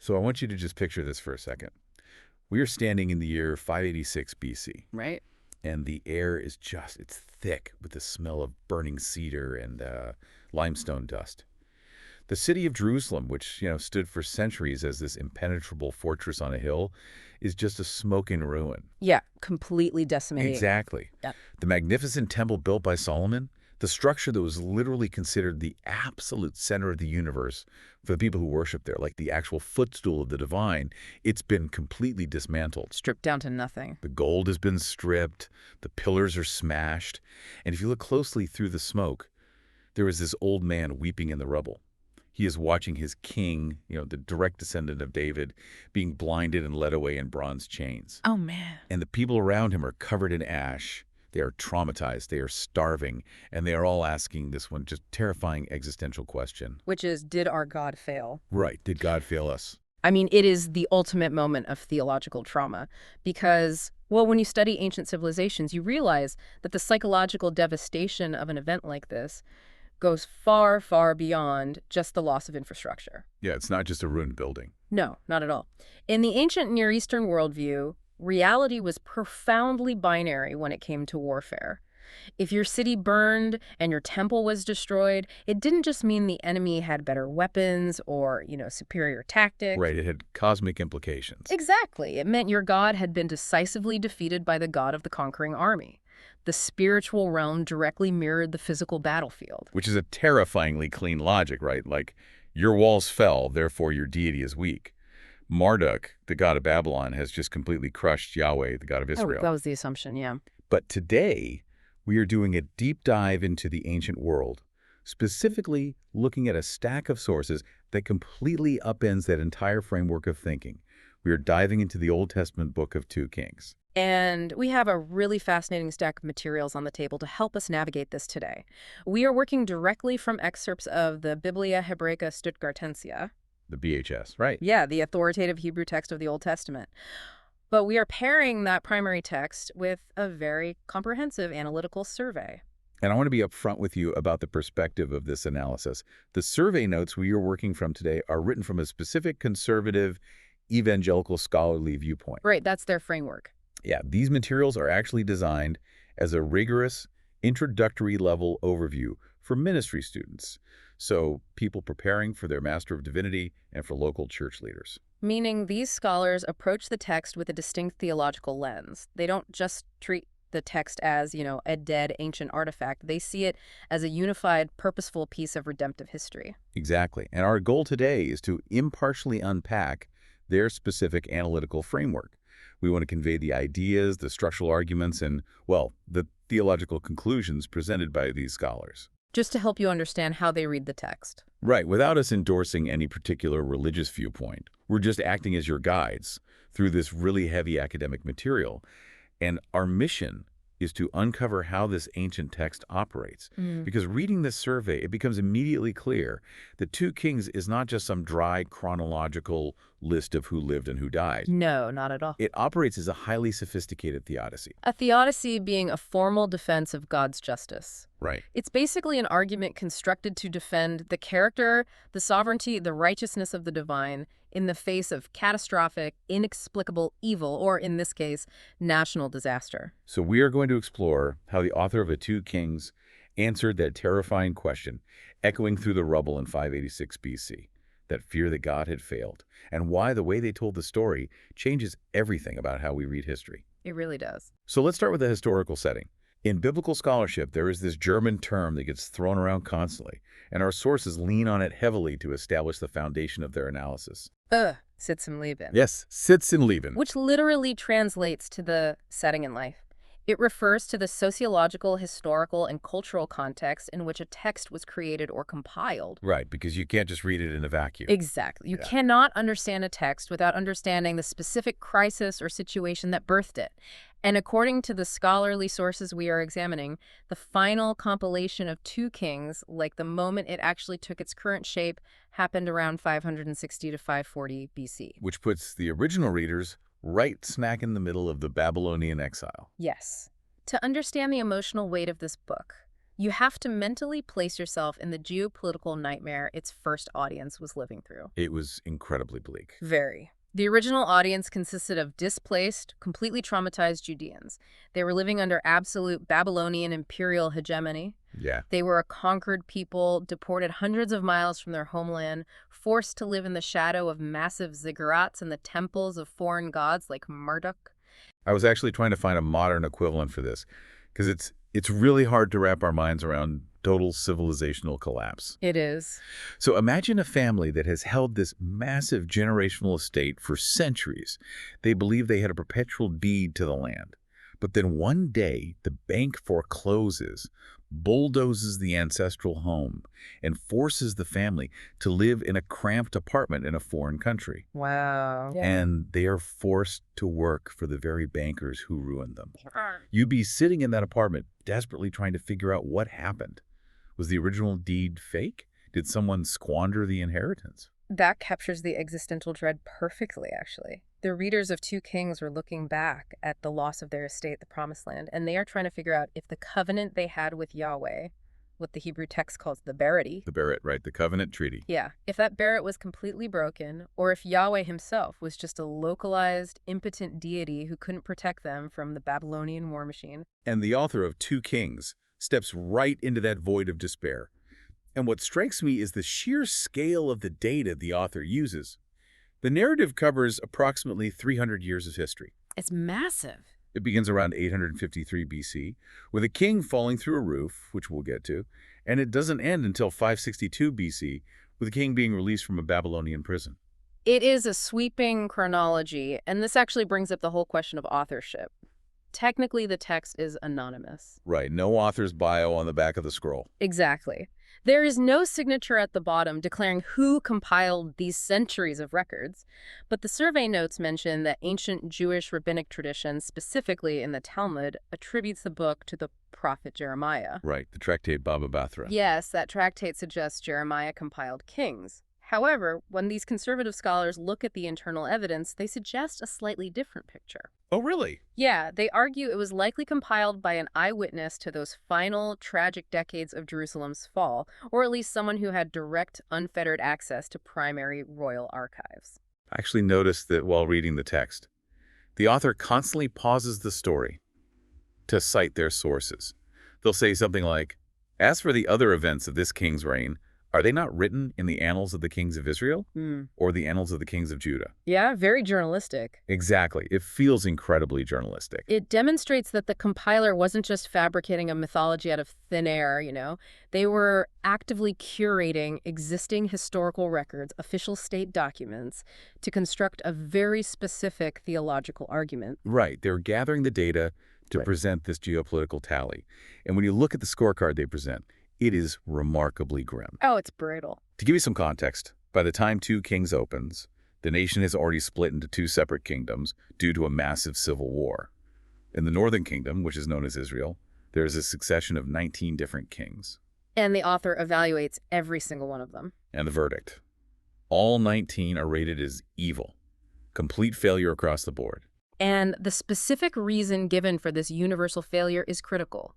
So I want you to just picture this for a second. We are standing in the year 586 BC. Right. And the air is it's thick with the smell of burning cedar and limestone dust. The city of Jerusalem, which, stood for centuries as this impenetrable fortress on a hill, is just a smoking ruin. Yeah, completely decimated. Exactly. Yep. The magnificent temple built by Solomon, the structure that was literally considered the absolute center of the universe for the people who worship there, like the actual footstool of the divine, it's been completely dismantled. Stripped down to nothing. The gold has been stripped, the pillars are smashed, and if you look closely through the smoke, there is this old man weeping in the rubble. He is watching his king, the direct descendant of David, being blinded and led away in bronze chains. Oh, man. And the people around him are covered in ash. They are traumatized, they are starving, and they are all asking this one just terrifying existential question. Which is, did our God fail? Right. Did God fail us? I mean, it is the ultimate moment of theological trauma because, well, when you study ancient civilizations, you realize that the psychological devastation of an event like this goes far, far beyond just the loss of infrastructure. Yeah, it's not just a ruined building. No, not at all. In the ancient Near Eastern worldview, reality was profoundly binary when it came to warfare. If your city burned and your temple was destroyed, it didn't just mean the enemy had better weapons or, superior tactics. Right, it had cosmic implications. Exactly. It meant your god had been decisively defeated by the god of the conquering army. The spiritual realm directly mirrored the physical battlefield. Which is a terrifyingly clean logic, right? Like, your walls fell, therefore your deity is weak. Marduk, the god of Babylon, has just completely crushed Yahweh, the god of Israel. Oh, that was the assumption, yeah. But today, we are doing a deep dive into the ancient world, specifically looking at a stack of sources that completely upends that entire framework of thinking. We are diving into the Old Testament book of 2 Kings. And we have a really fascinating stack of materials on the table to help us navigate this today. We are working directly from excerpts of the Biblia Hebraica Stuttgartensia. The BHS, right? Yeah, the authoritative Hebrew text of the Old Testament. But we are pairing that primary text with a very comprehensive analytical survey. And I want to be upfront with you about the perspective of this analysis. The survey notes we are working from today are written from a specific conservative, evangelical scholarly viewpoint. Right, that's their framework. Yeah, these materials are actually designed as a rigorous, introductory level overview for ministry students. So people preparing for their Master of Divinity and for local church leaders. Meaning these scholars approach the text with a distinct theological lens. They don't just treat the text as, a dead ancient artifact. They see it as a unified, purposeful piece of redemptive history. Exactly. And our goal today is to impartially unpack their specific analytical framework. We want to convey the ideas, the structural arguments, and, well, the theological conclusions presented by these scholars. Just to help you understand how they read the text. Right, without us endorsing any particular religious viewpoint. We're just acting as your guides through this really heavy academic material. And our mission is to uncover how this ancient text operates. Because reading this survey, it becomes immediately clear that 2 Kings is not just some dry chronological list of who lived and who died. No, not at all. It operates as a highly sophisticated theodicy. A theodicy being a formal defense of God's justice. Right. It's basically an argument constructed to defend the character, the sovereignty, the righteousness of the divine in the face of catastrophic, inexplicable evil, or in this case, national disaster. So we are going to explore how the author of 2 Kings answered that terrifying question, echoing through the rubble in 586 BC, that fear that God had failed, and why the way they told the story changes everything about how we read history. It really does. So let's start with the historical setting. In biblical scholarship, there is this German term that gets thrown around constantly, and our sources lean on it heavily to establish the foundation of their analysis. Sitzen Leben. Yes, Sitzen Leben. Which literally translates to the setting in life. It refers to the sociological, historical, and cultural context in which a text was created or compiled. Right, because you can't just read it in a vacuum. Exactly. You cannot understand a text without understanding the specific crisis or situation that birthed it. And according to the scholarly sources we are examining, the final compilation of 2 Kings, like the moment it actually took its current shape, happened around 560 to 540 BC. Which puts the original readers right smack in the middle of the Babylonian exile. Yes. To understand the emotional weight of this book, You have to mentally place yourself in the geopolitical nightmare its first audience was living through. It was incredibly bleak. Very. The original audience consisted of displaced, completely traumatized Judeans. They were living under absolute Babylonian imperial hegemony. Yeah. They were a conquered people, deported hundreds of miles from their homeland, forced to live in the shadow of massive ziggurats and the temples of foreign gods like Marduk. I was actually trying to find a modern equivalent for this, because it's really hard to wrap our minds around total civilizational collapse. It is. So imagine a family that has held this massive generational estate for centuries. They believe they had a perpetual deed to the land. But then one day, the bank forecloses, bulldozes the ancestral home, and forces the family to live in a cramped apartment in a foreign country. Wow. Yeah. And they are forced to work for the very bankers who ruined them. You'd be sitting in that apartment, desperately trying to figure out what happened. Was the original deed fake? Did someone squander the inheritance? That captures the existential dread perfectly, actually. The readers of 2 Kings were looking back at the loss of their estate, the Promised Land, and they are trying to figure out if the covenant they had with Yahweh, what the Hebrew text calls the Berity. The Berit, right, the covenant treaty. Yeah, if that Berit was completely broken, or if Yahweh himself was just a localized, impotent deity who couldn't protect them from the Babylonian war machine. And the author of 2 Kings steps right into that void of despair. And what strikes me is the sheer scale of the data the author uses. The narrative covers approximately 300 years of history. It's massive. It begins around 853 BC, with a king falling through a roof, which we'll get to, and it doesn't end until 562 BC, with the king being released from a Babylonian prison. It is a sweeping chronology, and this actually brings up the whole question of authorship. Technically, the text is anonymous. Right, no author's bio on the back of the scroll. Exactly. There is no signature at the bottom declaring who compiled these centuries of records, but the survey notes mention that ancient Jewish rabbinic tradition, specifically in the Talmud, attributes the book to the prophet Jeremiah. Right, the tractate Baba Bathra. Yes, that tractate suggests Jeremiah compiled Kings. However, when these conservative scholars look at the internal evidence, they suggest a slightly different picture. Oh, really? Yeah, they argue it was likely compiled by an eyewitness to those final, tragic decades of Jerusalem's fall, or at least someone who had direct, unfettered access to primary royal archives. I actually noticed that while reading the text, the author constantly pauses the story to cite their sources. They'll say something like, "As for the other events of this king's reign, are they not written in the annals of the kings of Israel or the annals of the kings of Judah?" Yeah, very journalistic. Exactly. It feels incredibly journalistic. It demonstrates that the compiler wasn't just fabricating a mythology out of thin air, you know. They were actively curating existing historical records, official state documents, to construct a very specific theological argument. Right. They're gathering the data to present this geopolitical tally. And when you look at the scorecard they present, it is remarkably grim. Oh, it's brutal. To give you some context, by the time 2 Kings opens, the nation has already split into 2 separate kingdoms due to a massive civil war. In the northern kingdom, which is known as Israel, there is a succession of 19 different kings. And the author evaluates every single one of them. And the verdict: all 19 are rated as evil. Complete failure across the board. And the specific reason given for this universal failure is critical.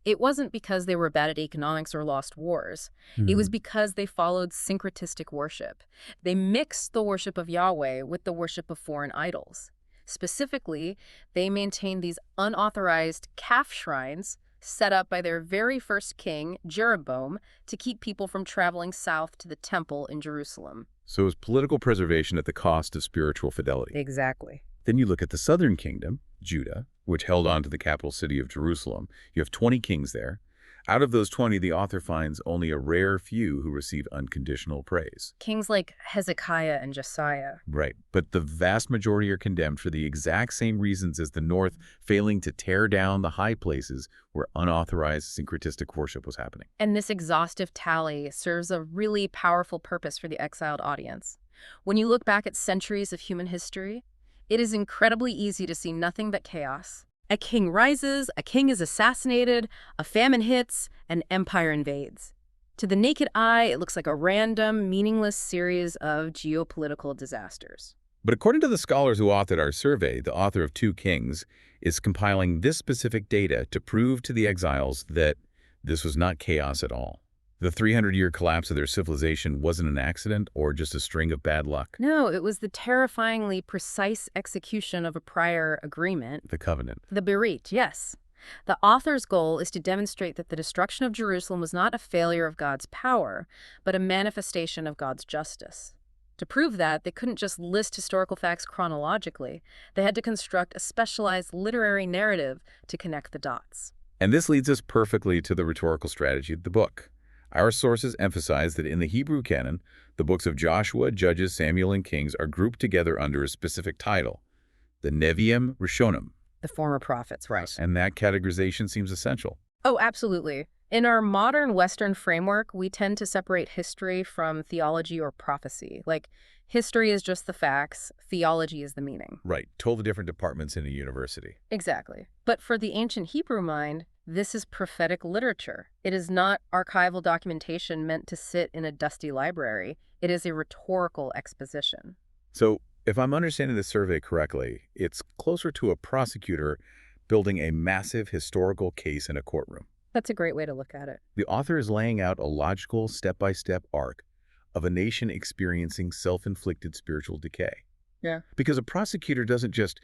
It wasn't because they were bad at economics or lost wars. It was because they followed syncretistic worship. They mixed the worship of Yahweh with the worship of foreign idols. Specifically, they maintained these unauthorized calf shrines set up by their very first king, Jeroboam, to keep people from traveling south to the temple in Jerusalem. So it was political preservation at the cost of spiritual fidelity. Exactly. Then you look at the southern kingdom, Judah, which held on to the capital city of Jerusalem. You have 20 kings there. Out of those 20, the author finds only a rare few who receive unconditional praise. Kings like Hezekiah and Josiah. Right, but the vast majority are condemned for the exact same reasons as the north, failing to tear down the high places where unauthorized syncretistic worship was happening. And this exhaustive tally serves a really powerful purpose for the exiled audience. When you look back at centuries of human history, it is incredibly easy to see nothing but chaos. A king rises, a king is assassinated, a famine hits, an empire invades. To the naked eye, it looks like a random, meaningless series of geopolitical disasters. But according to the scholars who authored our survey, the author of 2 Kings is compiling this specific data to prove to the exiles that This was not chaos at all. The 300-year collapse of their civilization wasn't an accident or just a string of bad luck. No, it was the terrifyingly precise execution of a prior agreement. The covenant. The Berit, yes. The author's goal is to demonstrate that the destruction of Jerusalem was not a failure of God's power, but a manifestation of God's justice. To prove that, they couldn't just list historical facts chronologically. They had to construct a specialized literary narrative to connect the dots. And this leads us perfectly to the rhetorical strategy of the book. Our sources emphasize that in the Hebrew canon, the books of Joshua, Judges, Samuel, and Kings are grouped together under a specific title, the Nevi'im Rishonim. The former prophets, right. And that categorization seems essential. Oh, absolutely. In our modern Western framework, we tend to separate history from theology or prophecy. Like, history is just the facts, theology is the meaning. Right, totally different departments in a university. Exactly. But for the ancient Hebrew mind, this is prophetic literature. It is not archival documentation meant to sit in a dusty library. It is a rhetorical exposition. So, if I'm understanding the survey correctly, it's closer to a prosecutor building a massive historical case in a courtroom. That's a great way to look at it. The author is laying out a logical, step-by-step arc of a nation experiencing self-inflicted spiritual decay. Yeah. Because a prosecutor doesn't just,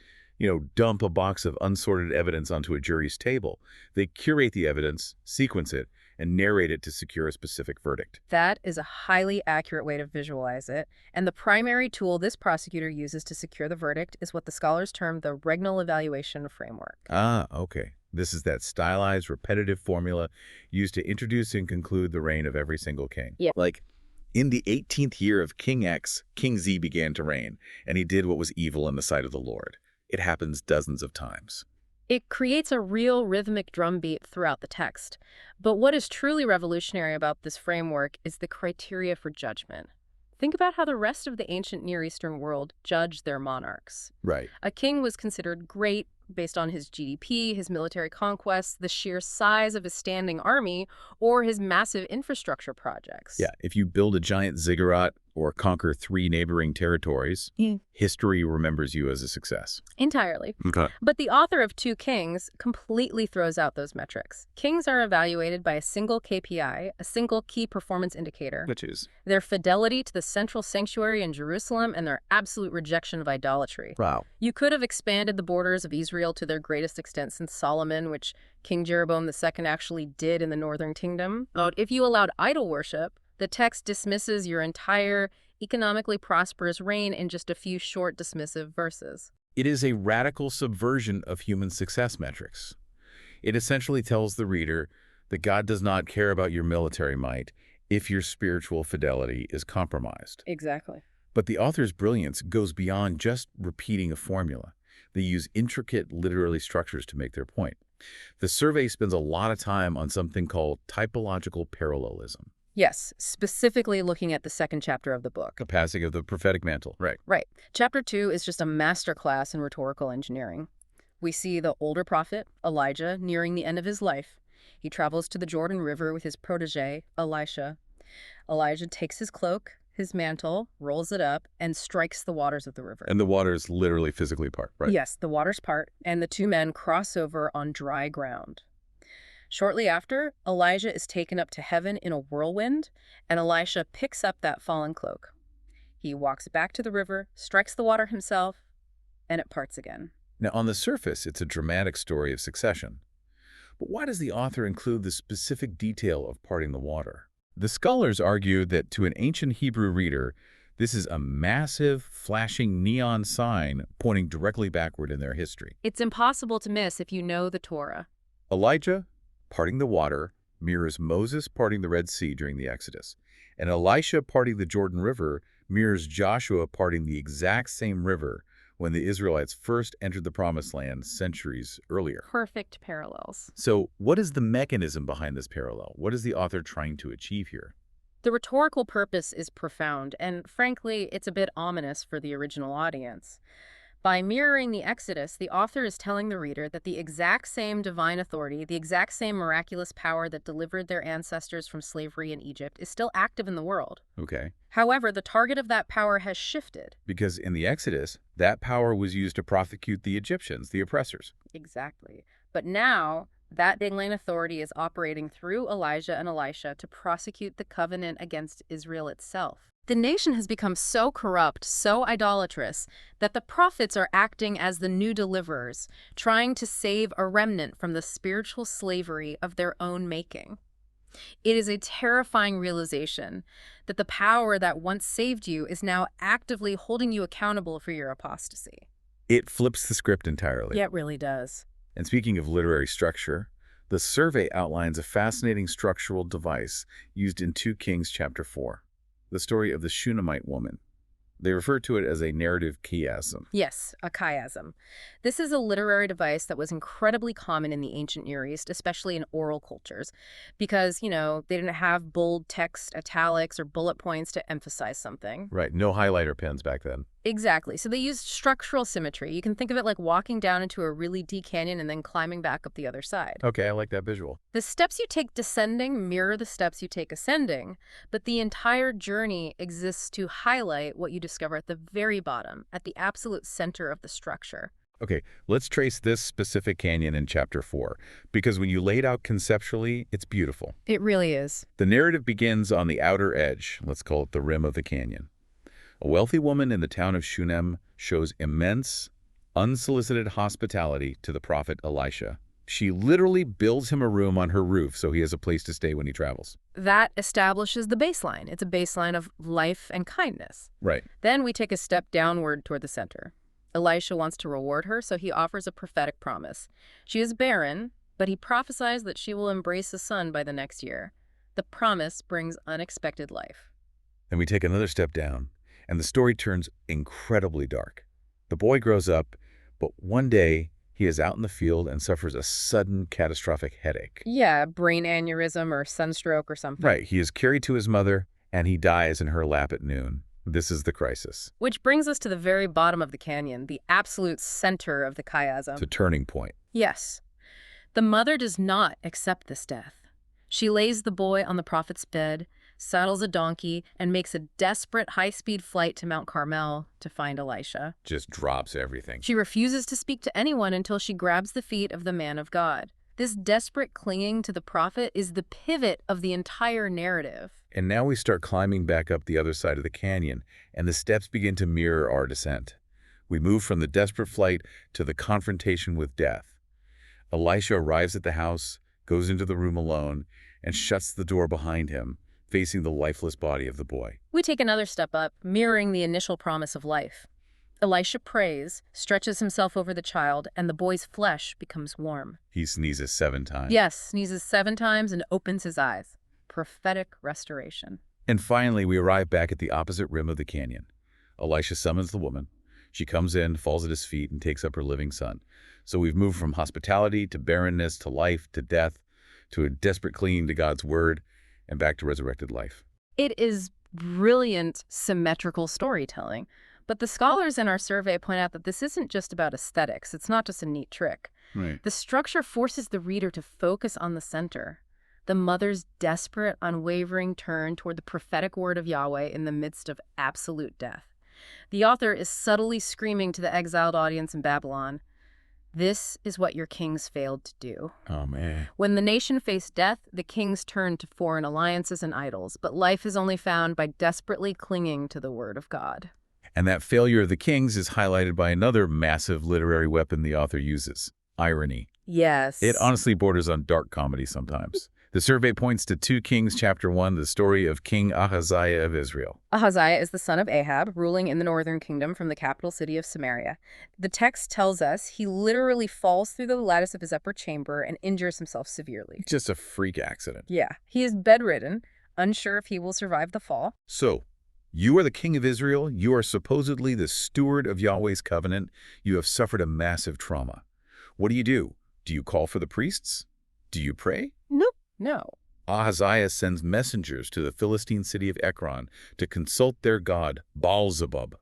dump a box of unsorted evidence onto a jury's table. They curate the evidence, sequence it, and narrate it to secure a specific verdict. That is a highly accurate way to visualize it. And the primary tool this prosecutor uses to secure the verdict is what the scholars term the regnal evaluation framework. Ah, okay. This is that stylized, repetitive formula used to introduce and conclude the reign of every single king. Yeah. Like, in the 18th year of King X, King Z began to reign, and he did what was evil in the sight of the Lord. It happens dozens of times. It creates a real rhythmic drumbeat throughout the text. But what is truly revolutionary about this framework is the criteria for judgment. Think about how the rest of the ancient Near Eastern world judged their monarchs. Right. A king was considered great based on his GDP, his military conquests, the sheer size of his standing army, or his massive infrastructure projects. Yeah, if you build a giant ziggurat or conquer 3 neighboring territories, history remembers you as a success. Entirely. Okay. But the author of 2 Kings completely throws out those metrics. Kings are evaluated by a single KPI, a single key performance indicator. Which is? Their fidelity to the central sanctuary in Jerusalem and their absolute rejection of idolatry. Wow. You could have expanded the borders of Israel to their greatest extent since Solomon, which King Jeroboam II actually did in the northern kingdom. But if you allowed idol worship, the text dismisses your entire economically prosperous reign in just a few short dismissive verses. It is a radical subversion of human success metrics. It essentially tells the reader that God does not care about your military might if your spiritual fidelity is compromised. Exactly. But the author's brilliance goes beyond just repeating a formula. They use intricate literary structures to make their point. The survey spends a lot of time on something called typological parallelism. Yes, specifically looking at the 2nd chapter of the book. The passing of the prophetic mantle. Right. Right. Chapter 2 is just a masterclass in rhetorical engineering. We see the older prophet, Elijah, nearing the end of his life. He travels to the Jordan River with his protege, Elisha. Elijah takes his cloak, his mantle, rolls it up, and strikes the waters of the river. And the waters literally physically part, right? Yes, the waters part, and the 2 men cross over on dry ground. Shortly after, Elijah is taken up to heaven in a whirlwind, and Elisha picks up that fallen cloak. He walks back to the river, strikes the water himself, and it parts again. Now, on the surface, it's a dramatic story of succession. But why does the author include the specific detail of parting the water? The scholars argue that to an ancient Hebrew reader, this is a massive, flashing neon sign pointing directly backward in their history. It's impossible to miss if you know the Torah. Elijah parting the water mirrors Moses parting the Red Sea during the Exodus, and Elisha parting the Jordan River mirrors Joshua parting the exact same river when the Israelites first entered the Promised Land centuries earlier. Perfect parallels. So what is the mechanism behind this parallel? What is the author trying to achieve here? The rhetorical purpose is profound, and frankly, it's a bit ominous for the original audience. By mirroring the Exodus, the author is telling the reader that the exact same divine authority, the exact same miraculous power that delivered their ancestors from slavery in Egypt is still active in the world. Okay. However, the target of that power has shifted. Because in the Exodus, that power was used to prosecute the Egyptians, the oppressors. Exactly. But now, That big-line authority is operating through Elijah and Elisha to prosecute the covenant against Israel itself. The nation has become so corrupt, so idolatrous, that the prophets are acting as the new deliverers, trying to save a remnant from the spiritual slavery of their own making. It is a terrifying realization that the power that once saved you is now actively holding you accountable for your apostasy. It flips the script entirely. Yeah, it really does. And speaking of literary structure, the survey outlines a fascinating structural device used in 2 Kings chapter 4, the story of the Shunammite woman. They refer to it as a narrative chiasm. Yes, a chiasm. This is a literary device that was incredibly common in the ancient Near East, especially in oral cultures, because, they didn't have bold text, italics, or bullet points to emphasize something. Right, no highlighter pens back then. Exactly. So they used structural symmetry. You can think of it like walking down into a really deep canyon and then climbing back up the other side. Okay, I like that visual. The steps you take descending mirror the steps you take ascending, but the entire journey exists to highlight what you discover at the very bottom, at the absolute center of the structure. Okay, let's trace this specific canyon in chapter 4, because when you lay it out conceptually, it's beautiful. It really is. The narrative begins on the outer edge, let's call it the rim of the canyon. A wealthy woman in the town of Shunem shows immense, unsolicited hospitality to the prophet Elisha. She literally builds him a room on her roof so he has a place to stay when he travels. That establishes the baseline. It's a baseline of life and kindness. Right. Then we take a step downward toward the center. Elisha wants to reward her, so he offers a prophetic promise. She is barren, but he prophesies that she will embrace a son by the next year. The promise brings unexpected life. Then we take another step down, and the story turns incredibly dark. The boy grows up, but one day he is out in the field and suffers a sudden catastrophic headache. Yeah, brain aneurysm or sunstroke or something. Right, he is carried to his mother, and he dies in her lap at noon. This is the crisis. Which brings us to the very bottom of the canyon, the absolute center of the chiasm. It's a turning point. Yes. The mother does not accept this death. She lays the boy on the prophet's bed, saddles a donkey, and makes a desperate high-speed flight to Mount Carmel to find Elisha. Just drops everything. She refuses to speak to anyone until she grabs the feet of the man of God. This desperate clinging to the prophet is the pivot of the entire narrative. And now we start climbing back up the other side of the canyon, and the steps begin to mirror our descent. We move from the desperate flight to the confrontation with death. Elisha arrives at the house, goes into the room alone, and shuts the door behind him, facing the lifeless body of the boy. We take another step up, mirroring the initial promise of life. Elisha prays, stretches himself over the child, and the boy's flesh becomes warm. He sneezes 7 times. Yes, sneezes 7 times and opens his eyes. Prophetic restoration. And finally, we arrive back at the opposite rim of the canyon. Elisha summons the woman. She comes in, falls at his feet, and takes up her living son. So we've moved from hospitality to barrenness to life to death to a desperate clinging to God's word and back to resurrected life. It is brilliant, symmetrical storytelling. But the scholars in our survey point out that this isn't just about aesthetics. It's not just a neat trick. Right. The structure forces the reader to focus on the center, the mother's desperate, unwavering turn toward the prophetic word of Yahweh in the midst of absolute death. The author is subtly screaming to the exiled audience in Babylon, "This is what your kings failed to do." Oh, man. When the nation faced death, the kings turned to foreign alliances and idols, but life is only found by desperately clinging to the word of God. And that failure of the kings is highlighted by another massive literary weapon the author uses, irony. Yes. It honestly borders on dark comedy sometimes. The survey points to 2 Kings chapter 1, the story of King Ahaziah of Israel. Ahaziah is the son of Ahab, ruling in the northern kingdom from the capital city of Samaria. The text tells us he literally falls through the lattice of his upper chamber and injures himself severely. Just a freak accident. Yeah. He is bedridden, unsure if he will survive the fall. So, you are the king of Israel. You are supposedly the steward of Yahweh's covenant. You have suffered a massive trauma. What do? Do you call for the priests? Do you pray? Nope. No. Ahaziah sends messengers to the Philistine city of Ekron to consult their god, Baal-zebub,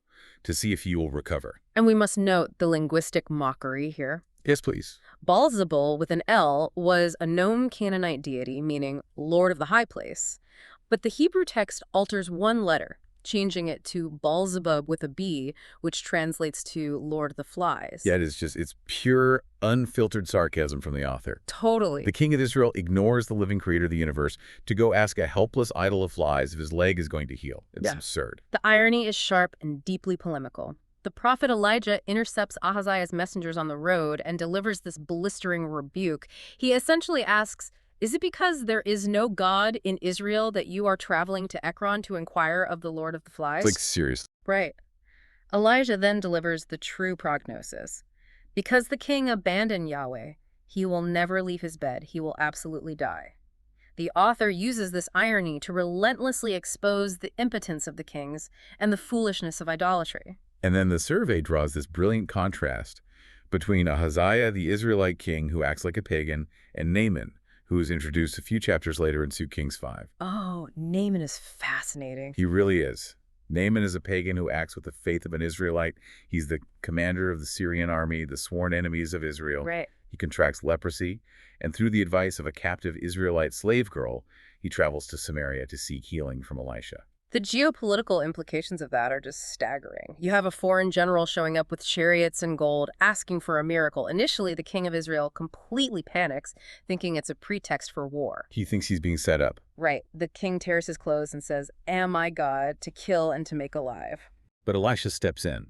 to see if he will recover. And we must note the linguistic mockery here. Yes, please. Baal-zebul, with an L, was a known Canaanite deity, meaning Lord of the High Place. But the Hebrew text alters one letter, changing it to Beelzebub with a B, which translates to Lord of the Flies. Yeah, it's pure, unfiltered sarcasm from the author. Totally. The king of Israel ignores the living creator of the universe to go ask a helpless idol of flies if his leg is going to heal. It's absurd. The irony is sharp and deeply polemical. The prophet Elijah intercepts Ahaziah's messengers on the road and delivers this blistering rebuke. He essentially asks, "Is it because there is no God in Israel that you are traveling to Ekron to inquire of the Lord of the Flies?" It's like, serious. Right. Elijah then delivers the true prognosis. Because the king abandoned Yahweh, he will never leave his bed. He will absolutely die. The author uses this irony to relentlessly expose the impotence of the kings and the foolishness of idolatry. And then the survey draws this brilliant contrast between Ahaziah, the Israelite king who acts like a pagan, and Naaman, who is introduced a few chapters later in 2 Kings 5. Oh, Naaman is fascinating. He really is. Naaman is a pagan who acts with the faith of an Israelite. He's the commander of the Syrian army, the sworn enemies of Israel. Right. He contracts leprosy, and through the advice of a captive Israelite slave girl, he travels to Samaria to seek healing from Elisha. The geopolitical implications of that are just staggering. You have a foreign general showing up with chariots and gold, asking for a miracle. Initially, the king of Israel completely panics, thinking it's a pretext for war. He thinks he's being set up. Right. The king tears his clothes and says, "Am I God, to kill and to make alive?" But Elisha steps in.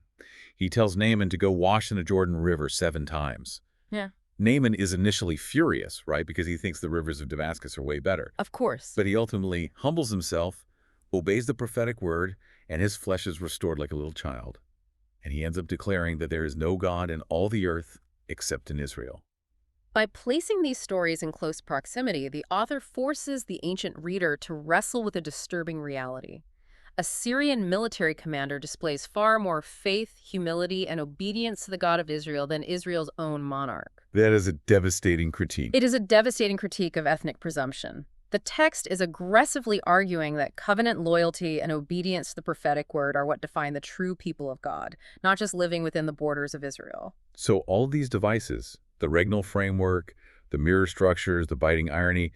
He tells Naaman to go wash in the Jordan River 7 times. Yeah. Naaman is initially furious, right, because he thinks the rivers of Damascus are way better. Of course. But he ultimately humbles himself, obeys the prophetic word, and his flesh is restored like a little child. And he ends up declaring that there is no God in all the earth except in Israel. By placing these stories in close proximity, the author forces the ancient reader to wrestle with a disturbing reality. A Syrian military commander displays far more faith, humility, and obedience to the God of Israel than Israel's own monarch. That is a devastating critique. It is a devastating critique of ethnic presumption. The text is aggressively arguing that covenant loyalty and obedience to the prophetic word are what define the true people of God, not just living within the borders of Israel. So all these devices, the regnal framework, the mirror structures, the biting irony,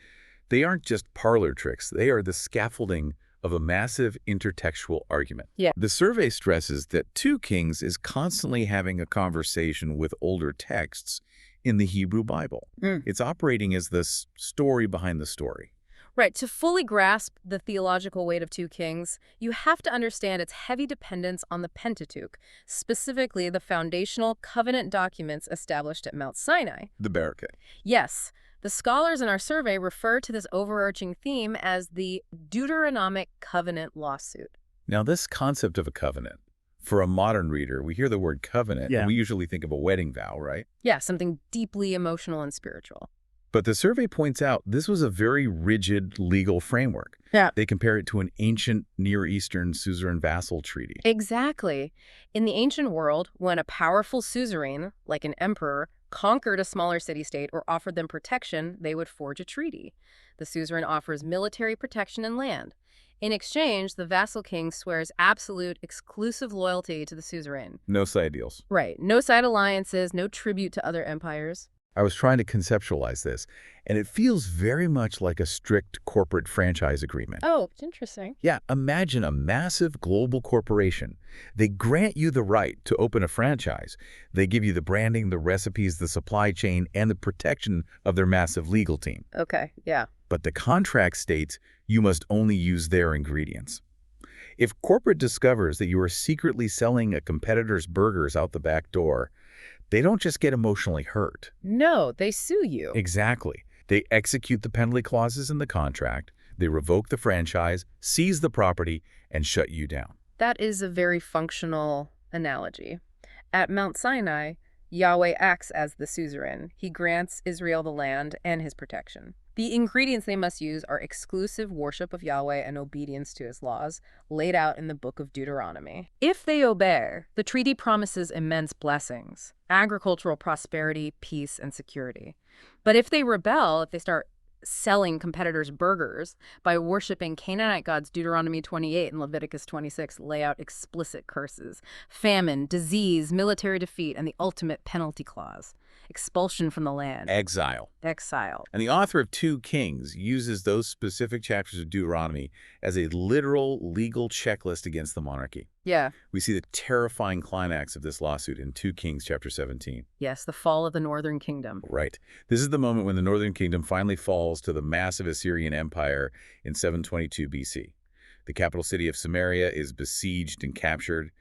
they aren't just parlor tricks. They are the scaffolding of a massive intertextual argument. Yeah. The survey stresses that 2 Kings is constantly having a conversation with older texts in the Hebrew Bible. It's operating as the story behind the story. Right. To fully grasp the theological weight of 2 Kings, you have to understand its heavy dependence on the Pentateuch, specifically the foundational covenant documents established at Mount Sinai. The Barakah. Yes. The scholars in our survey refer to this overarching theme as the Deuteronomic covenant lawsuit. Now, this concept of a covenant, for a modern reader, we hear the word covenant, and we usually think of a wedding vow, right? Yeah, something deeply emotional and spiritual. But the survey points out this was a very rigid legal framework. Yeah. They compare it to an ancient Near Eastern suzerain vassal treaty. Exactly. In the ancient world, when a powerful suzerain, like an emperor, conquered a smaller city-state or offered them protection, they would forge a treaty. The suzerain offers military protection and land. In exchange, the vassal king swears absolute, exclusive loyalty to the suzerain. No side deals. Right. No side alliances, no tribute to other empires. I was trying to conceptualize this, and it feels very much like a strict corporate franchise agreement. Oh, interesting. Yeah, imagine a massive global corporation. They grant you the right to open a franchise. They give you the branding, the recipes, the supply chain, and the protection of their massive legal team. Okay, yeah. But the contract states you must only use their ingredients. If corporate discovers that you are secretly selling a competitor's burgers out the back door, they don't just get emotionally hurt. No, they sue you. Exactly. They execute the penalty clauses in the contract, they revoke the franchise, seize the property, and shut you down. That is a very functional analogy. At Mount Sinai, Yahweh acts as the suzerain. He grants Israel the land and his protection. The ingredients they must use are exclusive worship of Yahweh and obedience to his laws, laid out in the book of Deuteronomy. If they obey, the treaty promises immense blessings, agricultural prosperity, peace, and security. But if they rebel, if they start selling competitors' burgers by worshiping Canaanite gods. Deuteronomy 28 and Leviticus 26 lay out explicit curses: famine, disease, military defeat, and the ultimate penalty clause: expulsion from the land. Exile. Exile. And the author of 2 Kings uses those specific chapters of Deuteronomy as a literal legal checklist against the monarchy. Yeah. We see the terrifying climax of this lawsuit in 2 Kings chapter 17. Yes, the fall of the northern kingdom. Right. This is the moment when the northern kingdom finally falls to the massive Assyrian Empire in 722 BC. The capital city of Samaria is besieged and captured,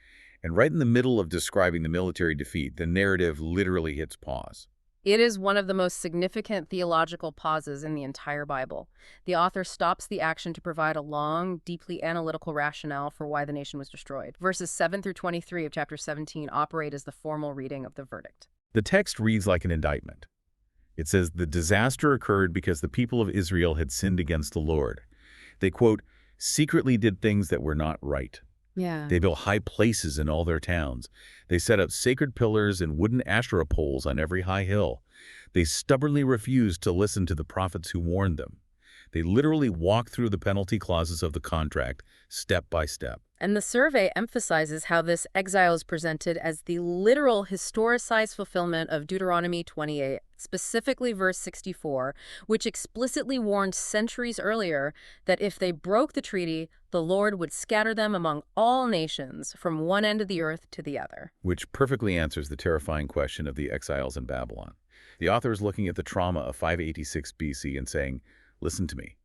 and right in the middle of describing the military defeat, the narrative literally hits pause. It is one of the most significant theological pauses in the entire Bible. The author stops the action to provide a long, deeply analytical rationale for why the nation was destroyed. Verses 7 through 23 of chapter 17 operate as the formal reading of the verdict. The text reads like an indictment. It says, "The disaster occurred because the people of Israel had sinned against the Lord. They, quote, secretly did things that were not right. Yeah. They built high places in all their towns. They set up sacred pillars and wooden Asherah poles on every high hill. They stubbornly refused to listen to the prophets who warned them. They literally walked through the penalty clauses of the contract, step by step." And the survey emphasizes how this exile is presented as the literal historicized fulfillment of Deuteronomy 28, specifically verse 64, which explicitly warned centuries earlier that if they broke the treaty, the Lord would scatter them among all nations from one end of the earth to the other. Which perfectly answers the terrifying question of the exiles in Babylon. The author is looking at the trauma of 586 BC and saying, listen to me.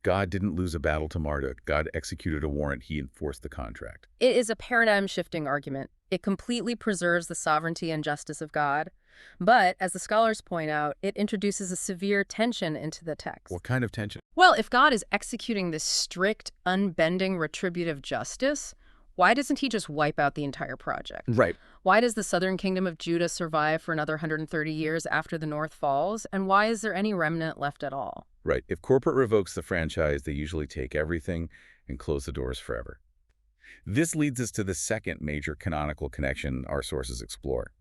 God didn't lose a battle to Marduk. God executed a warrant. He enforced the contract. It is a paradigm-shifting argument. It completely preserves the sovereignty and justice of God. But, as the scholars point out, it introduces a severe tension into the text. What kind of tension? Well, if God is executing this strict, unbending, retributive justice, why doesn't he just wipe out the entire project? Right. Why does the southern kingdom of Judah survive for another 130 years after the north falls? And why is there any remnant left at all? Right. If corporate revokes the franchise, they usually take everything and close the doors forever. This leads us to the second major canonical connection our sources explore: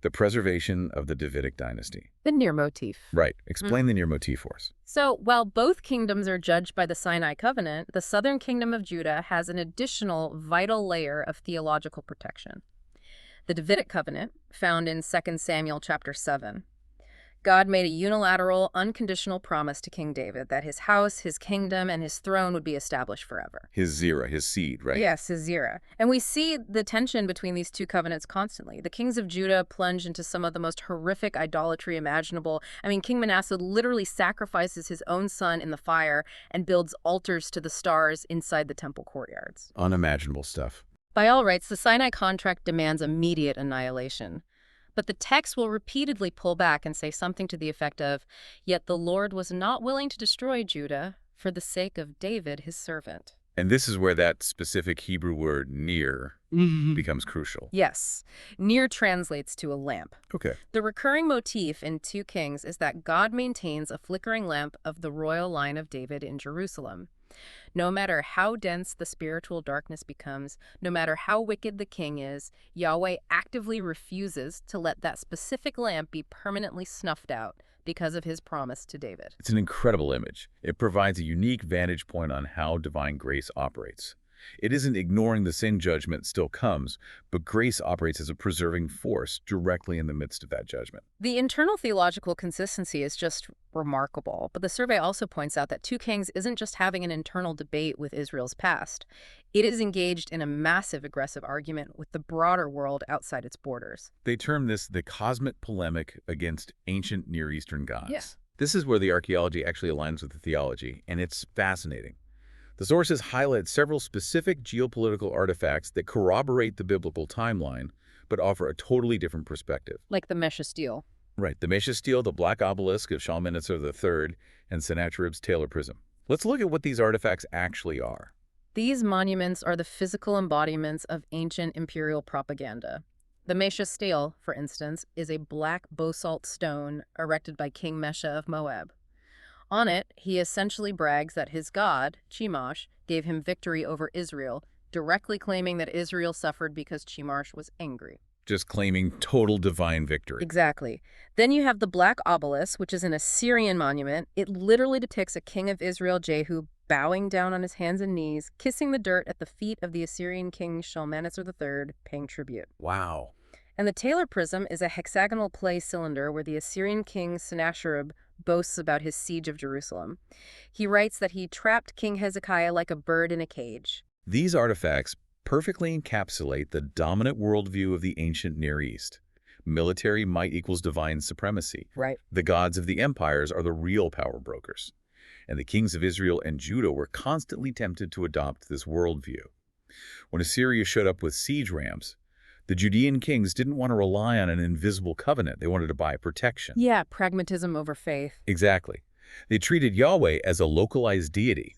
the preservation of the Davidic dynasty. The near motif. Right. Explain the near motif for us. So, while both kingdoms are judged by the Sinai covenant, the southern kingdom of Judah has an additional vital layer of theological protection: the Davidic covenant, found in 2 Samuel chapter 7. God made a unilateral, unconditional promise to King David that his house, his kingdom, and his throne would be established forever. His Zerah, his seed, right? Yes, his Zerah. And we see the tension between these two covenants constantly. The kings of Judah plunge into some of the most horrific idolatry imaginable. I mean, King Manasseh literally sacrifices his own son in the fire and builds altars to the stars inside the temple courtyards. Unimaginable stuff. By all rights, the Sinai contract demands immediate annihilation. But the text will repeatedly pull back and say something to the effect of, "Yet the Lord was not willing to destroy Judah for the sake of David, his servant." And this is where that specific Hebrew word near becomes crucial. Yes. Near translates to a lamp. Okay. The recurring motif in 2 Kings is that God maintains a flickering lamp of the royal line of David in Jerusalem. No matter how dense the spiritual darkness becomes, no matter how wicked the king is, Yahweh actively refuses to let that specific lamp be permanently snuffed out because of his promise to David. It's an incredible image. It provides a unique vantage point on how divine grace operates. It isn't ignoring the sin judgment still comes, but grace operates as a preserving force directly in the midst of that judgment. The internal theological consistency is just remarkable, but the survey also points out that 2 Kings isn't just having an internal debate with Israel's past. It is engaged in a massive aggressive argument with the broader world outside its borders. They term this the cosmic polemic against ancient Near Eastern gods. Yeah. This is where the archaeology actually aligns with the theology, and it's fascinating. The sources highlight several specific geopolitical artifacts that corroborate the biblical timeline, but offer a totally different perspective. Like the Mesha stele. Right, the Mesha stele, the black obelisk of Shalmaneser III, and Sennacherib's Taylor prism. Let's look at what these artifacts actually are. These monuments are the physical embodiments of ancient imperial propaganda. The Mesha stele, for instance, is a black basalt stone erected by King Mesha of Moab. On it, he essentially brags that his god, Chemosh, gave him victory over Israel, directly claiming that Israel suffered because Chemosh was angry. just claiming total divine victory. Exactly. Then you have the Black Obelisk, which is an Assyrian monument. It literally depicts a king of Israel, Jehu, bowing down on his hands and knees, kissing the dirt at the feet of the Assyrian king Shalmaneser III, paying tribute. Wow. And the Taylor prism is a hexagonal clay cylinder where the Assyrian king Sennacherib boasts about his siege of Jerusalem. He writes that he trapped King Hezekiah like a bird in a cage. These artifacts perfectly encapsulate the dominant worldview of the ancient Near East. Military might equals divine supremacy. Right. The gods of the empires are the real power brokers. And the kings of Israel and Judah were constantly tempted to adopt this worldview. When Assyria showed up with siege rams, the Judean kings didn't want to rely on an invisible covenant. They wanted to buy protection. Yeah, pragmatism over faith. Exactly. They treated Yahweh as a localized deity,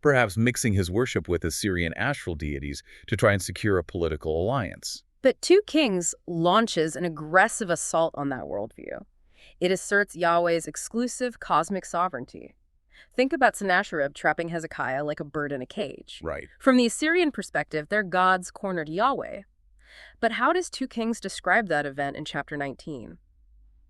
perhaps mixing his worship with Assyrian astral deities to try and secure a political alliance. But 2 Kings launches an aggressive assault on that worldview. It asserts Yahweh's exclusive cosmic sovereignty. Think about Sennacherib trapping Hezekiah like a bird in a cage. Right. From the Assyrian perspective, their gods cornered Yahweh. But how does 2 Kings describe that event in chapter 19?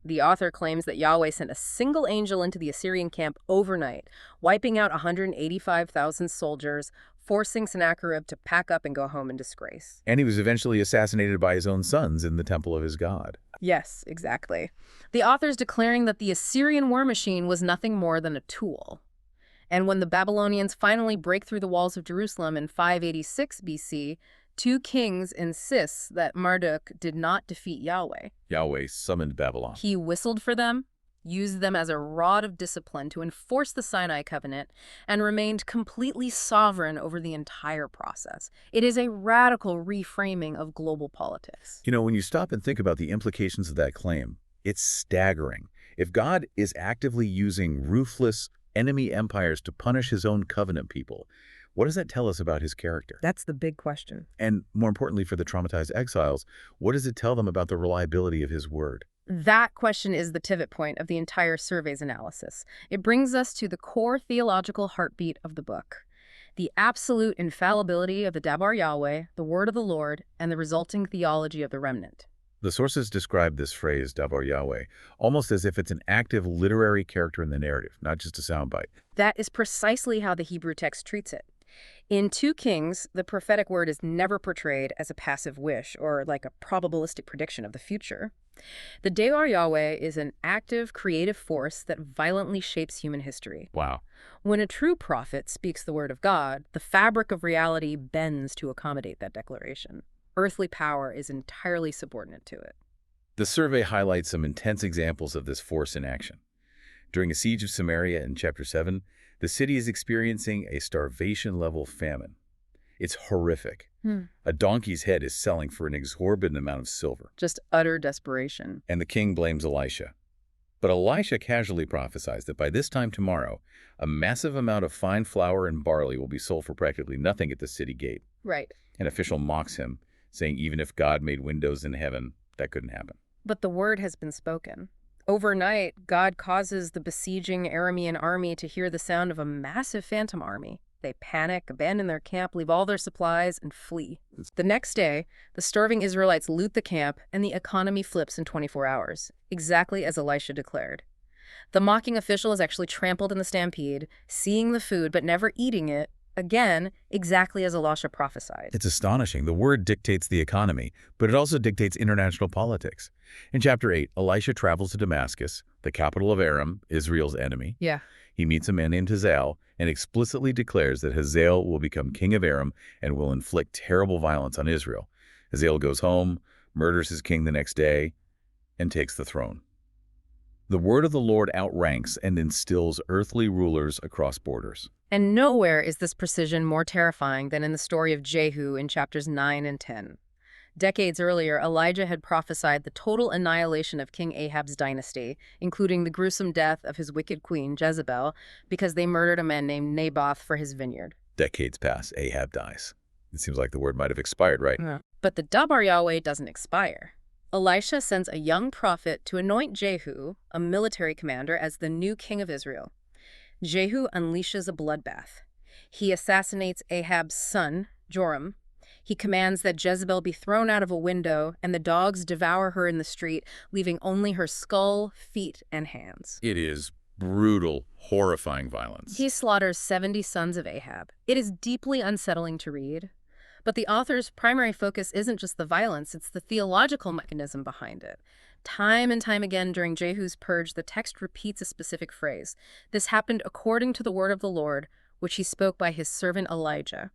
The author claims that Yahweh sent a single angel into the Assyrian camp overnight, wiping out 185,000 soldiers, forcing Sennacherib to pack up and go home in disgrace. And he was eventually assassinated by his own sons in the temple of his god. Yes, exactly. The author's declaring that the Assyrian war machine was nothing more than a tool. And when the Babylonians finally break through the walls of Jerusalem in 586 BC, 2 Kings insists that Marduk did not defeat Yahweh. Yahweh summoned Babylon. He whistled for them, used them as a rod of discipline to enforce the Sinai covenant, and remained completely sovereign over the entire process. It is a radical reframing of global politics. You know, when you stop and think about the implications of that claim, it's staggering. If God is actively using ruthless enemy empires to punish his own covenant people, what does that tell us about his character? That's the big question. And more importantly for the traumatized exiles, what does it tell them about the reliability of his word? That question is the pivot point of the entire survey's analysis. It brings us to the core theological heartbeat of the book. The absolute infallibility of the Dabar Yahweh, the word of the Lord, and the resulting theology of the remnant. The sources describe this phrase, Dabar Yahweh, almost as if it's an active literary character in the narrative, not just a soundbite. That is precisely how the Hebrew text treats it. In 2 Kings, the prophetic word is never portrayed as a passive wish or like a probabilistic prediction of the future. The Dabar Yahweh is an active, creative force that violently shapes human history. Wow. When a true prophet speaks the word of God, the fabric of reality bends to accommodate that declaration. Earthly power is entirely subordinate to it. The survey highlights some intense examples of this force in action. During a siege of Samaria in chapter 7, the city is experiencing a starvation-level famine. It's horrific. A donkey's head is selling for an exorbitant amount of silver. Just utter desperation. And the king blames Elisha. But Elisha casually prophesies that by this time tomorrow, a massive amount of fine flour and barley will be sold for practically nothing at the city gate. Right. An official mocks him, saying even if God made windows in heaven, that couldn't happen. But the word has been spoken. Overnight, God causes the besieging Aramean army to hear the sound of a massive phantom army. They panic, abandon their camp, leave all their supplies, and flee. The next day, the starving Israelites loot the camp, and the economy flips in 24 hours, exactly as Elisha declared. The mocking official is actually trampled in the stampede, seeing the food but never eating it, again, exactly as Elisha prophesied. It's astonishing. The word dictates the economy, but it also dictates international politics. In chapter 8, Elisha travels to Damascus, the capital of Aram, Israel's enemy. Yeah. He meets a man named Hazael and explicitly declares that Hazael will become king of Aram and will inflict terrible violence on Israel. Hazael goes home, murders his king the next day, and takes the throne. The word of the Lord outranks and instills earthly rulers across borders. And nowhere is this precision more terrifying than in the story of Jehu in chapters 9 and 10. Decades earlier, Elijah had prophesied the total annihilation of King Ahab's dynasty, including the gruesome death of his wicked queen, Jezebel, because they murdered a man named Naboth for his vineyard. Decades pass, Ahab dies. It seems like the word might have expired, right? Yeah. But the Dabar Yahweh doesn't expire. Elisha sends a young prophet to anoint Jehu, a military commander, as the new king of Israel. Jehu unleashes a bloodbath. He assassinates Ahab's son, Joram. He commands that Jezebel be thrown out of a window and the dogs devour her in the street, leaving only her skull, feet, and hands. It is brutal, horrifying violence. He slaughters 70 sons of Ahab. It is deeply unsettling to read. But the author's primary focus isn't just the violence, it's the theological mechanism behind it. Time and time again during Jehu's purge, the text repeats a specific phrase. This happened according to the word of the Lord, which he spoke by his servant Elijah.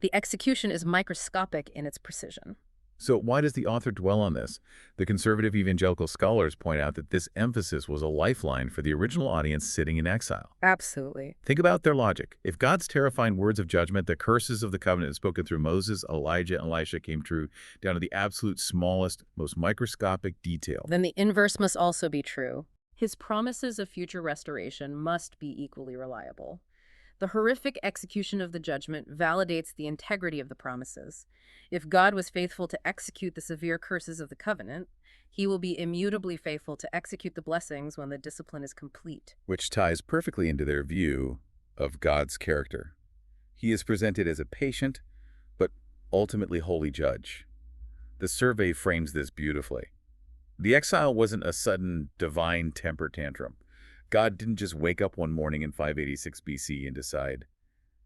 The execution is microscopic in its precision. So why does the author dwell on this? The conservative evangelical scholars point out that this emphasis was a lifeline for the original audience sitting in exile. Absolutely. Think about their logic. If God's terrifying words of judgment, the curses of the covenant spoken through Moses, Elijah, and Elisha came true down to the absolute smallest, most microscopic detail, Then the inverse must also be true. His promises of future restoration must be equally reliable. The horrific execution of the judgment validates the integrity of the promises. If God was faithful to execute the severe curses of the covenant, he will be immutably faithful to execute the blessings when the discipline is complete. which ties perfectly into their view of God's character. He is presented as a patient, but ultimately holy judge. The survey frames this beautifully. The exile wasn't a sudden divine temper tantrum. God didn't just wake up one morning in 586 BC and decide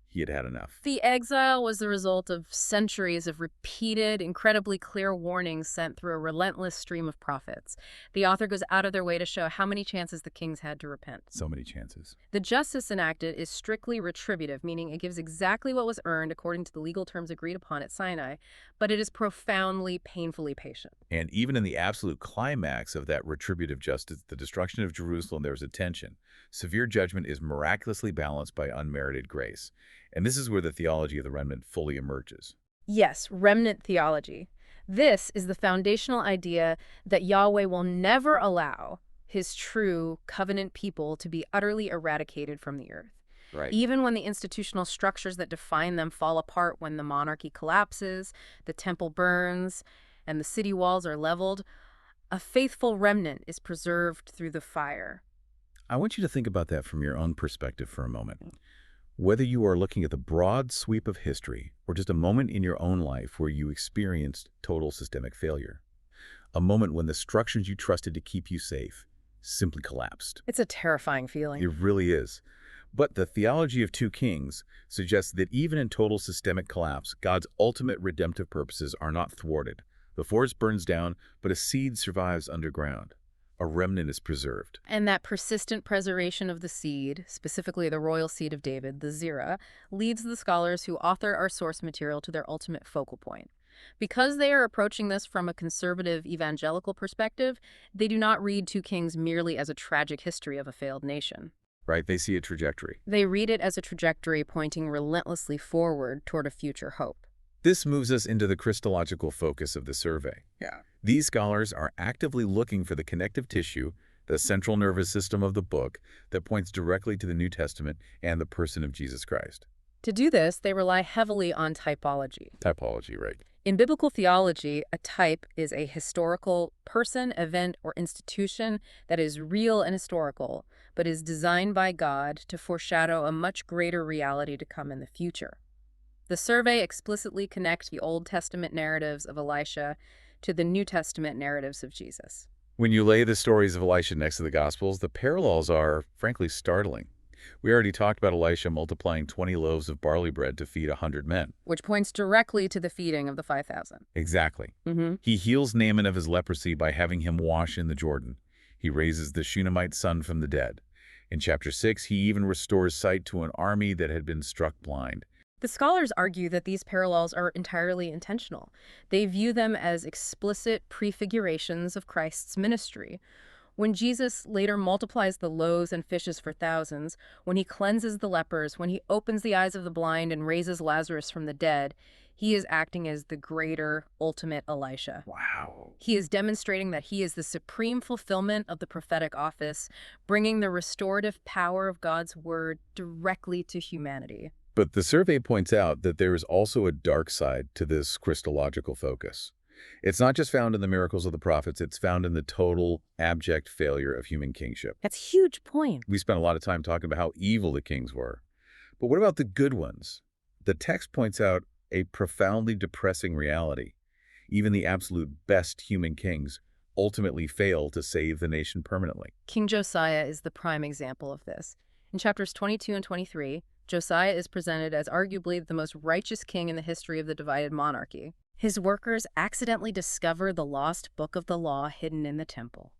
he had had enough. The exile was the result of centuries of repeated, incredibly clear warnings sent through a relentless stream of prophets. The author goes out of their way to show how many chances the kings had to repent. So many chances. The justice enacted is strictly retributive, meaning it gives exactly what was earned according to the legal terms agreed upon at Sinai, but it is profoundly, painfully patient. And even in the absolute climax of that retributive justice, the destruction of Jerusalem, there's a tension. Severe judgment is miraculously balanced by unmerited grace. And this is where the theology of the remnant fully emerges. Yes, remnant theology. This is the foundational idea that Yahweh will never allow his true covenant people to be utterly eradicated from the earth. Right. Even when the institutional structures that define them fall apart, when the monarchy collapses, the temple burns, and the city walls are leveled, a faithful remnant is preserved through the fire. I want you to think about that from your own perspective for a moment. Whether you are looking at the broad sweep of history or just a moment in your own life where you experienced total systemic failure, a moment when the structures you trusted to keep you safe simply collapsed. It's a terrifying feeling. It really is. But the theology of 2 Kings suggests that even in total systemic collapse, God's ultimate redemptive purposes are not thwarted. The forest burns down, but a seed survives underground. A remnant is preserved. And that persistent preservation of the seed, specifically the royal seed of David, the Zerah, leads the scholars who author our source material to their ultimate focal point. Because they are approaching this from a conservative evangelical perspective, they do not read 2 Kings merely as a tragic history of a failed nation. Right? They see a trajectory. They read it as a trajectory pointing relentlessly forward toward a future hope. This moves us into the Christological focus of the survey. Yeah. These scholars are actively looking for the connective tissue, the central nervous system of the book, that points directly to the New Testament and the person of Jesus Christ. To do this, they rely heavily on typology. Typology, right? In biblical theology, a type is a historical person, event, or institution that is real and historical, but is designed by God to foreshadow a much greater reality to come in the future. The survey explicitly connects the Old Testament narratives of Elisha to the New Testament narratives of Jesus. When you lay the stories of Elisha next to the Gospels, the parallels are, frankly, startling. We already talked about Elisha multiplying 20 loaves of barley bread to feed 100 men. Which points directly to the feeding of the 5,000. Exactly. Mm-hmm. He heals Naaman of his leprosy by having him wash in the Jordan. He raises the Shunammite son from the dead. In chapter 6, he even restores sight to an army that had been struck blind. The scholars argue that these parallels are entirely intentional. They view them as explicit prefigurations of Christ's ministry. When Jesus later multiplies the loaves and fishes for thousands, when he cleanses the lepers, when he opens the eyes of the blind and raises Lazarus from the dead, he is acting as the greater, ultimate Elisha. Wow. He is demonstrating that he is the supreme fulfillment of the prophetic office, bringing the restorative power of God's word directly to humanity. But the survey points out that there is also a dark side to this Christological focus. It's not just found in the miracles of the prophets, it's found in the total, abject failure of human kingship. That's a huge point. We spent a lot of time talking about how evil the kings were. But what about the good ones? The text points out a profoundly depressing reality. Even the absolute best human kings ultimately fail to save the nation permanently. King Josiah is the prime example of this. In chapters 22 and 23, Josiah is presented as arguably the most righteous king in the history of the divided monarchy. His workers accidentally discover the lost book of the law hidden in the temple.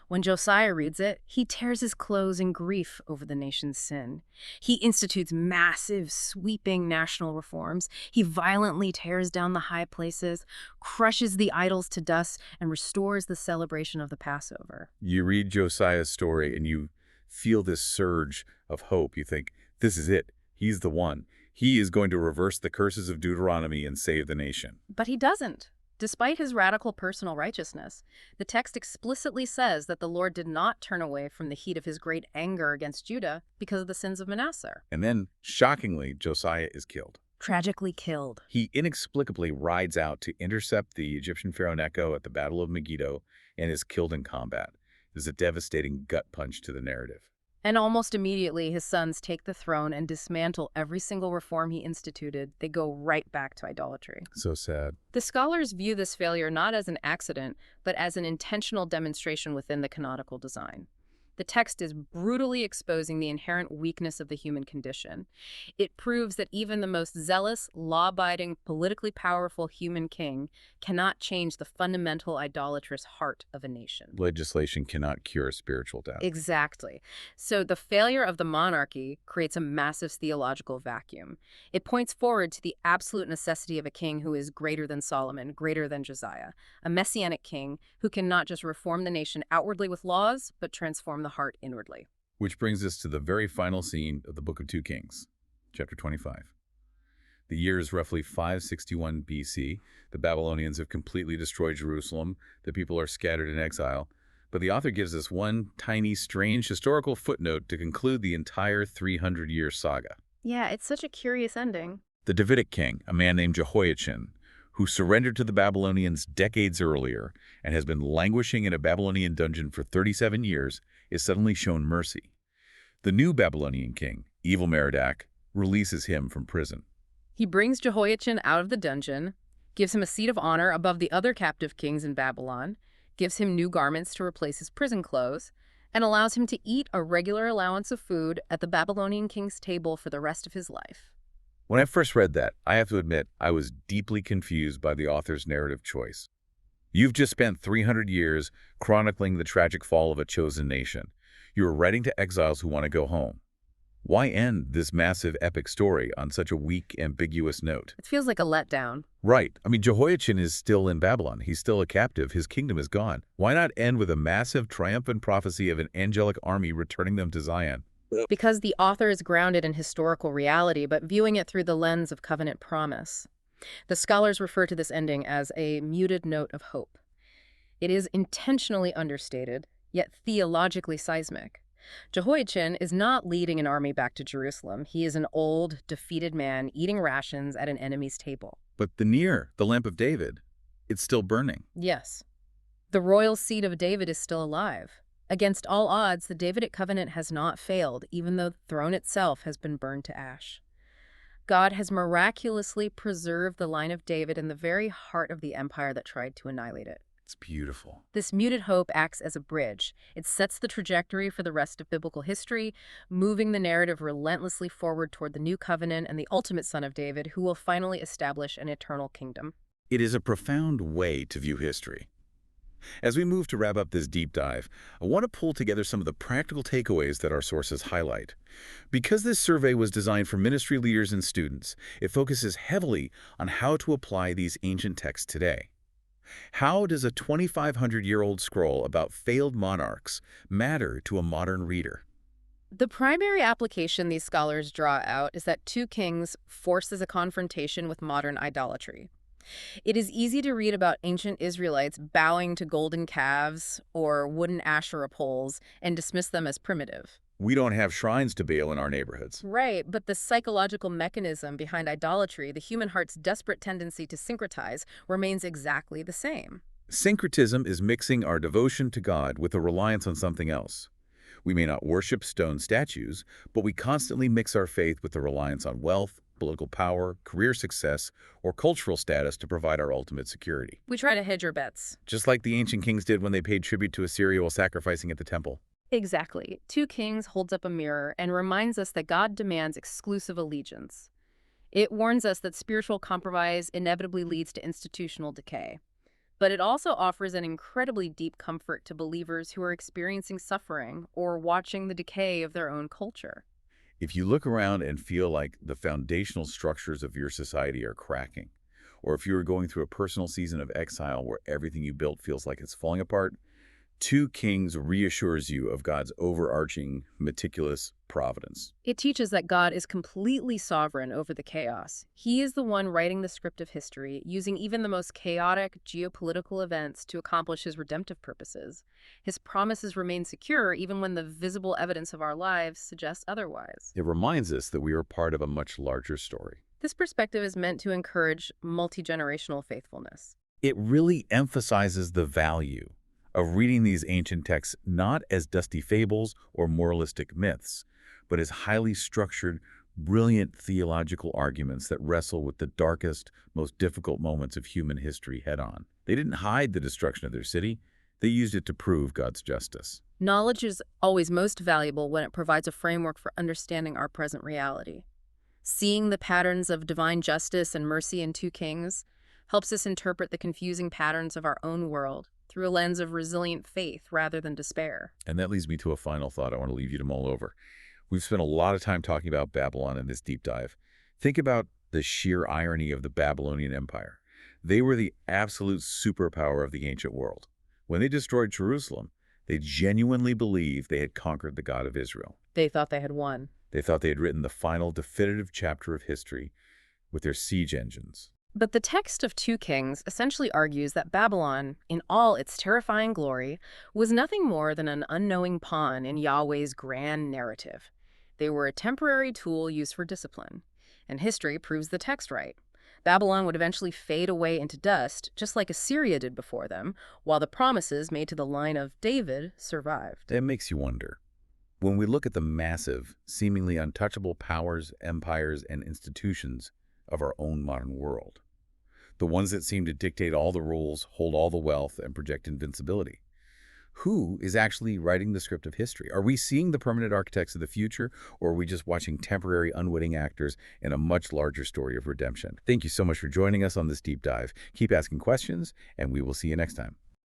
When Josiah reads it, he tears his clothes in grief over the nation's sin. He institutes massive, sweeping national reforms. He violently tears down the high places, crushes the idols to dust, and restores the celebration of the Passover. You read Josiah's story and you feel this surge of hope. You think, this is it. He's the one. He is going to reverse the curses of Deuteronomy and save the nation. But he doesn't. Despite his radical personal righteousness, the text explicitly says that the Lord did not turn away from the heat of his great anger against Judah because of the sins of Manasseh. And then, shockingly, Josiah is killed. Tragically killed. He inexplicably rides out to intercept the Egyptian pharaoh Necho at the Battle of Megiddo and is killed in combat. It is a devastating gut punch to the narrative. And almost immediately, his sons take the throne and dismantle every single reform he instituted. They go right back to idolatry. So sad. The scholars view this failure not as an accident, but as an intentional demonstration within the canonical design. The text is brutally exposing the inherent weakness of the human condition. It proves that even the most zealous, law-abiding, politically powerful human king cannot change the fundamental idolatrous heart of a nation. Legislation cannot cure spiritual death. Exactly. So the failure of the monarchy creates a massive theological vacuum. It points forward to the absolute necessity of a king who is greater than Solomon, greater than Josiah, a messianic king who can not just reform the nation outwardly with laws, but transform the heart inwardly. Which brings us to the very final scene of the Book of 2 Kings, chapter 25. The year is roughly 561 BC. The Babylonians have completely destroyed Jerusalem. The people are scattered in exile. But the author gives us one tiny, strange historical footnote to conclude the entire 300-year saga. Yeah, it's such a curious ending. The Davidic king, a man named Jehoiachin, who surrendered to the Babylonians decades earlier and has been languishing in a Babylonian dungeon for 37 years, is suddenly shown mercy. The new Babylonian king, Evil Merodach, releases him from prison. He brings Jehoiachin out of the dungeon, gives him a seat of honor above the other captive kings in Babylon, gives him new garments to replace his prison clothes, and allows him to eat a regular allowance of food at the Babylonian king's table for the rest of his life. When I first read that, I have to admit I was deeply confused by the author's narrative choice. You've just spent 300 years chronicling the tragic fall of a chosen nation. You are writing to exiles who want to go home. Why end this massive epic story on such a weak, ambiguous note? It feels like a letdown. Right. I mean, Jehoiachin is still in Babylon. He's still a captive. His kingdom is gone. Why not end with a massive, triumphant prophecy of an angelic army returning them to Zion? Because the author is grounded in historical reality, but viewing it through the lens of covenant promise. The scholars refer to this ending as a muted note of hope. It is intentionally understated, yet theologically seismic. Jehoiachin is not leading an army back to Jerusalem. He is an old, defeated man eating rations at an enemy's table. But the lamp of David, it's still burning. Yes. The royal seed of David is still alive. Against all odds, the Davidic covenant has not failed, even though the throne itself has been burned to ash. God has miraculously preserved the line of David in the very heart of the empire that tried to annihilate it. It's beautiful. This muted hope acts as a bridge. It sets the trajectory for the rest of biblical history, moving the narrative relentlessly forward toward the new covenant and the ultimate son of David, who will finally establish an eternal kingdom. It is a profound way to view history. As we move to wrap up this deep dive, I want to pull together some of the practical takeaways that our sources highlight. Because this survey was designed for ministry leaders and students, it focuses heavily on how to apply these ancient texts today. How does a 2,500-year-old scroll about failed monarchs matter to a modern reader? The primary application these scholars draw out is that 2 Kings forces a confrontation with modern idolatry. It is easy to read about ancient Israelites bowing to golden calves or wooden Asherah poles and dismiss them as primitive. We don't have shrines to Baal in our neighborhoods. Right, but the psychological mechanism behind idolatry, the human heart's desperate tendency to syncretize, remains exactly the same. Syncretism is mixing our devotion to God with a reliance on something else. We may not worship stone statues, but we constantly mix our faith with a reliance on wealth, political power, career success, or cultural status to provide our ultimate security. We try to hedge our bets. Just like the ancient kings did when they paid tribute to Assyria while sacrificing at the temple. Exactly. 2 Kings holds up a mirror and reminds us that God demands exclusive allegiance. It warns us that spiritual compromise inevitably leads to institutional decay. But it also offers an incredibly deep comfort to believers who are experiencing suffering or watching the decay of their own culture. If you look around and feel like the foundational structures of your society are cracking, or if you are going through a personal season of exile where everything you built feels like it's falling apart, 2 Kings reassures you of God's overarching, meticulous providence. It teaches that God is completely sovereign over the chaos. He is the one writing the script of history, using even the most chaotic geopolitical events to accomplish his redemptive purposes. His promises remain secure even when the visible evidence of our lives suggests otherwise. It reminds us that we are part of a much larger story. This perspective is meant to encourage multi-generational faithfulness. It really emphasizes the value of reading these ancient texts not as dusty fables or moralistic myths, but as highly structured, brilliant theological arguments that wrestle with the darkest, most difficult moments of human history head-on. They didn't hide the destruction of their city. They used it to prove God's justice. Knowledge is always most valuable when it provides a framework for understanding our present reality. Seeing the patterns of divine justice and mercy in 2 Kings helps us interpret the confusing patterns of our own world through a lens of resilient faith rather than despair. And that leads me to a final thought I want to leave you to mull over. We've spent a lot of time talking about Babylon in this deep dive. Think about the sheer irony of the Babylonian Empire. They were the absolute superpower of the ancient world. When they destroyed Jerusalem, they genuinely believed they had conquered the God of Israel. They thought they had won. They thought they had written the final definitive chapter of history with their siege engines. But the text of 2 Kings essentially argues that Babylon, in all its terrifying glory, was nothing more than an unknowing pawn in Yahweh's grand narrative. They were a temporary tool used for discipline, and history proves the text right. Babylon would eventually fade away into dust, just like Assyria did before them, while the promises made to the line of David survived. That makes you wonder. When we look at the massive, seemingly untouchable powers, empires, and institutions of our own modern world, the ones that seem to dictate all the rules, hold all the wealth, and project invincibility, who is actually writing the script of history? Are we seeing the permanent architects of the future, or are we just watching temporary, unwitting actors in a much larger story of redemption? Thank you so much for joining us on this deep dive. Keep asking questions, and we will see you next time.